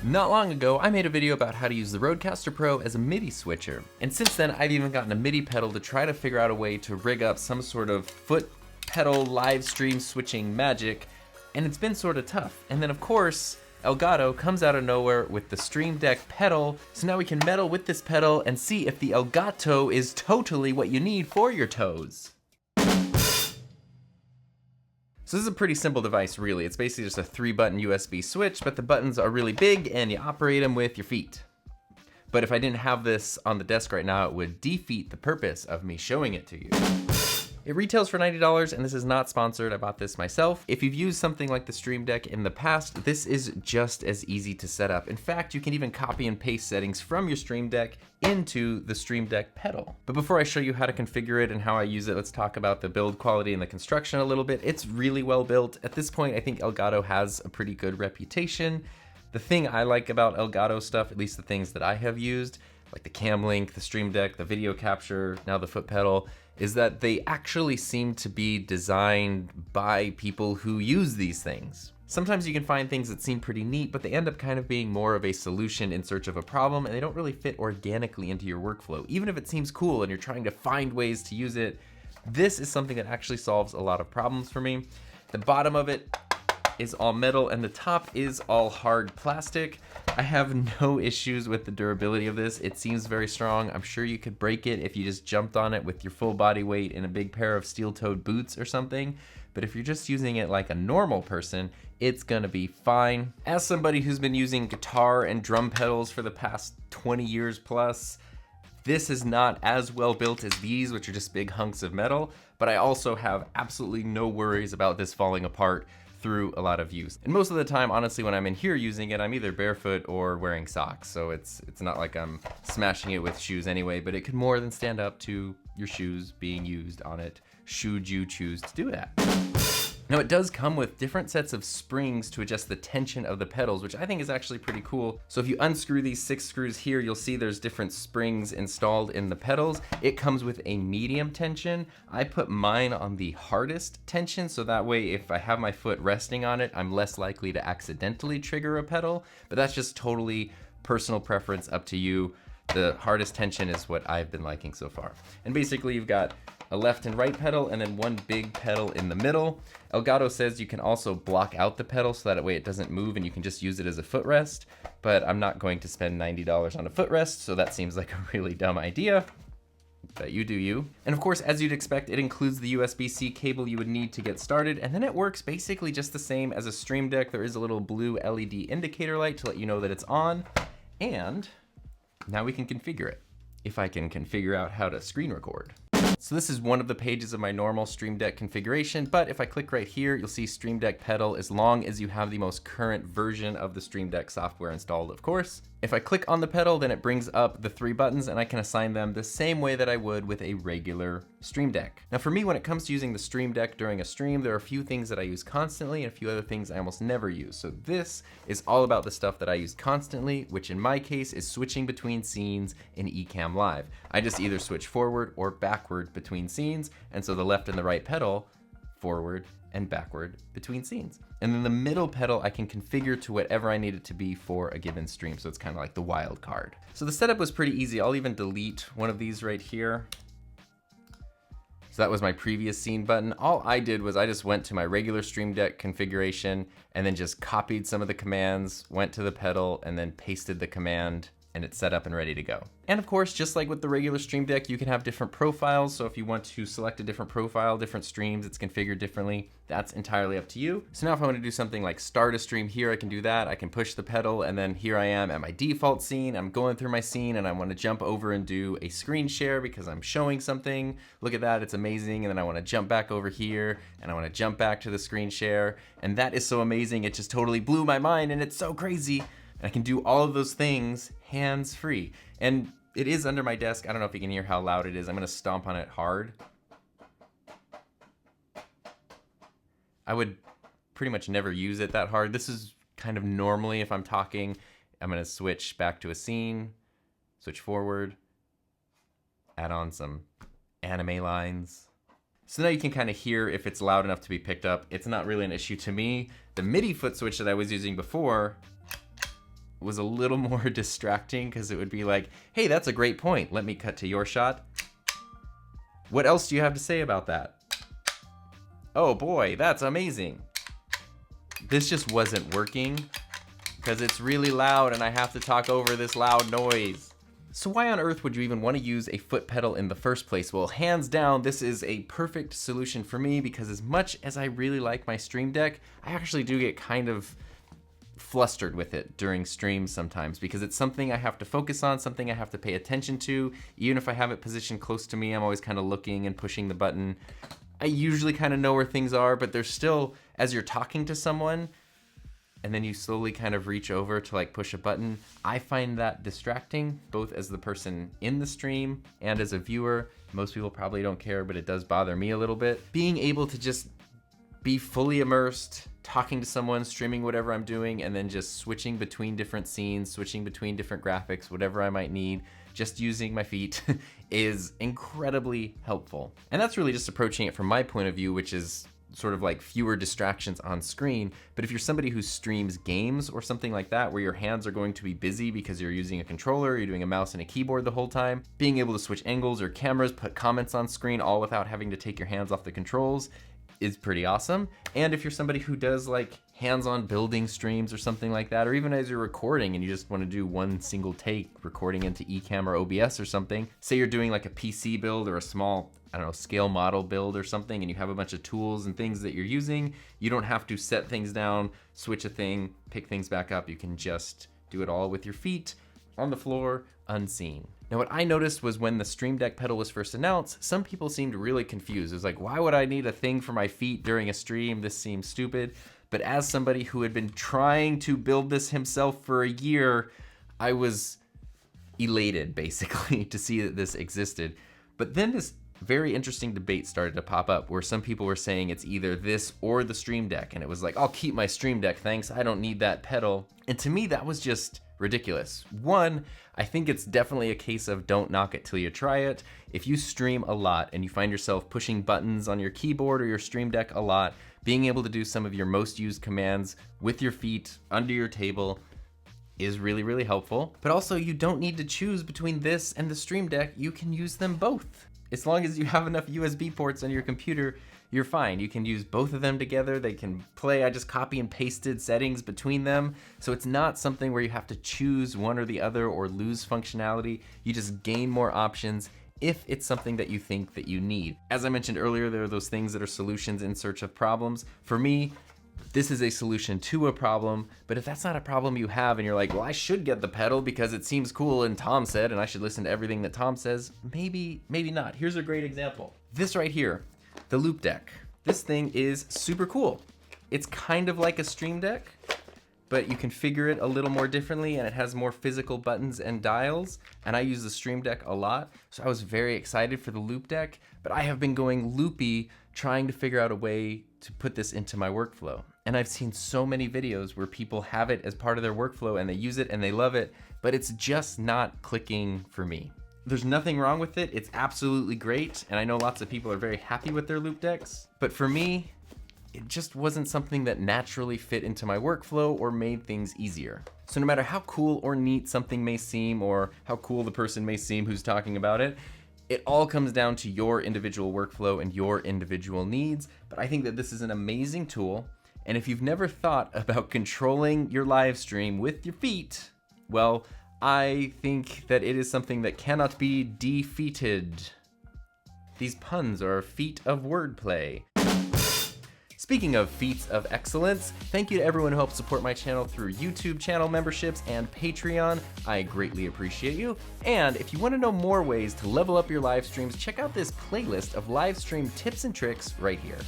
Not long ago, I made a video about how to use the Rodecaster Pro as a MIDI switcher, and since then I've even gotten a MIDI pedal to try to figure out a way to rig up some sort of foot pedal live stream switching magic, and it's been sort of tough. And then of course, Elgato comes out of nowhere with the Stream Deck Pedal, so now we can meddle with this pedal and see if the Elgato is totally what you need for your toes. So this is a pretty simple device, really. It's basically just a 3-button USB switch, but the buttons are really big and you operate them with your feet. But if I didn't have this on the desk right now, it would defeat the purpose of me showing it to you. It retails for $90, and this is not sponsored. I bought this myself. If you've used something like the Stream Deck in the past, this is just as easy to set up. In fact, you can even copy and paste settings from your Stream Deck into the Stream Deck pedal. But before I show you how to configure it and how I use it, let's talk about the build quality and the construction a little bit. It's really well built. At this point, I think Elgato has a pretty good reputation. The thing I like about Elgato stuff, at least the things that I have used, like the cam link, the Stream Deck, the video capture, now the foot pedal, is that they actually seem to be designed by people who use these things. Sometimes you can find things that seem pretty neat, but they end up kind of being more of a solution in search of a problem, and they don't really fit organically into your workflow. Even if it seems cool and you're trying to find ways to use it, this is something that actually solves a lot of problems for me. The bottom of it is all metal and the top is all hard plastic. I have no issues with the durability of this. It seems very strong. I'm sure you could break it if you just jumped on it with your full body weight in a big pair of steel-toed boots or something. But if you're just using it like a normal person, it's gonna be fine. As somebody who's been using guitar and drum pedals for the past 20 years plus, this is not as well built as these, which are just big hunks of metal, but I also have absolutely no worries about this falling apart through a lot of use. And most of the time, honestly, when I'm in here using it, I'm either barefoot or wearing socks. So it's not like I'm smashing it with shoes anyway, but it could more than stand up to your shoes being used on it, should you choose to do that. Now it does come with different sets of springs to adjust the tension of the pedals, which I think is actually pretty cool. So if you unscrew these 6 screws here, you'll see there's different springs installed in the pedals. It comes with a medium tension. I put mine on the hardest tension, so that way if I have my foot resting on it, I'm less likely to accidentally trigger a pedal, but that's just totally personal preference, up to you. The hardest tension is what I've been liking so far. And basically you've got a left and right pedal, and then one big pedal in the middle. Elgato says you can also block out the pedal so that way it doesn't move and you can just use it as a footrest, but I'm not going to spend $90 on a footrest, so that seems like a really dumb idea. But you do you. And of course, as you'd expect, it includes the USB-C cable you would need to get started, and then it works basically just the same as a Stream Deck. There is a little blue LED indicator light to let you know that it's on, and now we can configure it, if I can figure out how to screen record. So this is one of the pages of my normal Stream Deck configuration, but if I click right here, you'll see Stream Deck Pedal, as long as you have the most current version of the Stream Deck software installed, of course. If I click on the pedal, then it brings up the 3 buttons, and I can assign them the same way that I would with a regular Stream Deck. Now for me, when it comes to using the Stream Deck during a stream, there are a few things that I use constantly and a few other things I almost never use. So this is all about the stuff that I use constantly, which in my case is switching between scenes in Ecamm Live. I just either switch forward or backward between scenes, and so the left and the right pedal, forward and backward between scenes. And then the middle pedal I can configure to whatever I need it to be for a given stream, so it's kind of like the wild card. So the setup was pretty easy. I'll even delete one of these right here. So that was my previous scene button. All I did was I just went to my regular Stream Deck configuration and then just copied some of the commands, went to the pedal, and then pasted the command, and it's set up and ready to go. And of course, just like with the regular Stream Deck, you can have different profiles. So if you want to select a different profile, different streams, it's configured differently. That's entirely up to you. So now if I want to do something like start a stream here, I can do that. I can push the pedal, and then here I am at my default scene. I'm going through my scene and I want to jump over and do a screen share because I'm showing something. Look at that, it's amazing. And then I want to jump back over here and I want to jump back to the screen share. And that is so amazing. It just totally blew my mind, and it's so crazy. And I can do all of those things hands-free. And it is under my desk. I don't know if you can hear how loud it is. I'm gonna stomp on it hard. I would pretty much never use it that hard. This is kind of normally if I'm talking. I'm gonna switch back to a scene, switch forward, add on some anime lines. So now you can kind of hear if it's loud enough to be picked up. It's not really an issue to me. The MIDI foot switch that I was using before was a little more distracting because it would be like, hey, that's a great point. Let me cut to your shot. What else do you have to say about that? Oh boy, that's amazing. This just wasn't working because it's really loud and I have to talk over this loud noise. So why on earth would you even want to use a foot pedal in the first place? Well, hands down, this is a perfect solution for me because as much as I really like my Stream Deck, I actually do get kind of flustered with it during streams sometimes because it's something I have to focus on, something I have to pay attention to. Even if I have it positioned close to me, I'm always kind of looking and pushing the button. I usually kind of know where things are, but there's still, as you're talking to someone, and then you slowly kind of reach over to like push a button, I find that distracting, both as the person in the stream and as a viewer. Most people probably don't care, but it does bother me a little bit. Being able to just be fully immersed, talking to someone, streaming whatever I'm doing, and then just switching between different scenes, switching between different graphics, whatever I might need, just using my feet is incredibly helpful. And that's really just approaching it from my point of view, which is sort of like fewer distractions on screen. But if you're somebody who streams games or something like that, where your hands are going to be busy because you're using a controller, you're doing a mouse and a keyboard the whole time, being able to switch angles or cameras, put comments on screen, all without having to take your hands off the controls is pretty awesome. And if you're somebody who does like hands-on building streams or something like that, or even as you're recording and you just want to do one single take, recording into Ecamm or OBS or something, say you're doing like a PC build or a small, I don't know, scale model build or something, and you have a bunch of tools and things that you're using, you don't have to set things down, switch a thing, pick things back up. You can just do it all with your feet on the floor, unseen. Now what I noticed was when the Stream Deck pedal was first announced, some people seemed really confused. It was like, why would I need a thing for my feet during a stream? This seems stupid. But as somebody who had been trying to build this himself for a year, I was elated basically to see that this existed. But then this very interesting debate started to pop up where some people were saying it's either this or the Stream Deck. And it was like, I'll keep my Stream Deck, thanks. I don't need that pedal. And to me, that was just ridiculous. One, I think it's definitely a case of don't knock it till you try it. If you stream a lot and you find yourself pushing buttons on your keyboard or your Stream Deck a lot, being able to do some of your most used commands with your feet under your table is really, really helpful. But also you don't need to choose between this and the Stream Deck. You can use them both. As long as you have enough USB ports on your computer, you're fine. You can use both of them together. They can play. I just copy and pasted settings between them. So it's not something where you have to choose one or the other or lose functionality. You just gain more options if it's something that you think that you need. As I mentioned earlier, there are those things that are solutions in search of problems. For me, this is a solution to a problem, but if that's not a problem you have and you're like, well, I should get the pedal because it seems cool and Tom said, and I should listen to everything that Tom says, maybe not. Here's a great example. This right here, the Loop Deck. This thing is super cool. It's kind of like a Stream Deck, but you configure it a little more differently and it has more physical buttons and dials. And I use the Stream Deck a lot, so I was very excited for the Loop Deck, but I have been going loopy trying to figure out a way to put this into my workflow. And I've seen so many videos where people have it as part of their workflow and they use it and they love it, but it's just not clicking for me. There's nothing wrong with it. It's absolutely great. And I know lots of people are very happy with their Loop Decks, but for me, it just wasn't something that naturally fit into my workflow or made things easier. So no matter how cool or neat something may seem or how cool the person may seem who's talking about it, it all comes down to your individual workflow and your individual needs. But I think that this is an amazing tool. And if you've never thought about controlling your live stream with your feet, well, I think that it is something that cannot be defeated. These puns are a feat of wordplay. Speaking of feats of excellence, thank you to everyone who helps support my channel through YouTube channel memberships and Patreon. I greatly appreciate you. And if you want to know more ways to level up your live streams, check out this playlist of live stream tips and tricks right here.